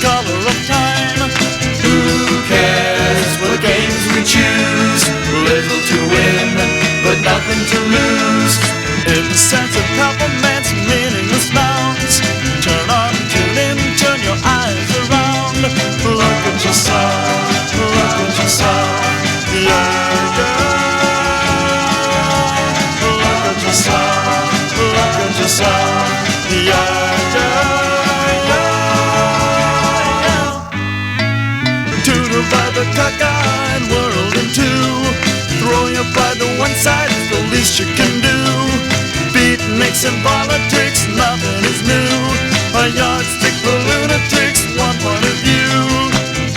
color of time. Who cares what games we choose? Little to win, but nothing to lose. In the sense of compliments, meaningless nouns. Turn on, tune in, turn your eyes around. Look at yourself, look at yourself. Yeah, yeah. Look at yourself, look at yourself. Yeah, yeah. To divide the cockeyed world in two. Throw your pride to one side is the least you can do. Beatniks and politics, nothing is new. A yardstick for lunatics, one point of view.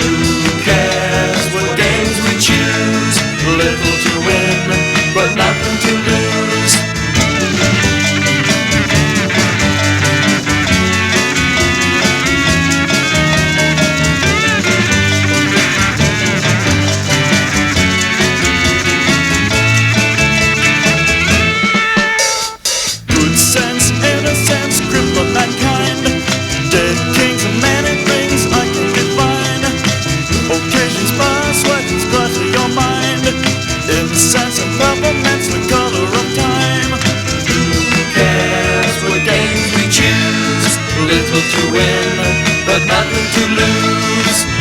Who cares what games we choose? Little to win, but nothing to lose. Good sense, innocence, cripple mankind. Dead kings and many things I can define. Occasions pass, sweatings clutter your mind. Incense and peppermints, the color of time. Who cares what games we choose? Little to win, but nothing to lose.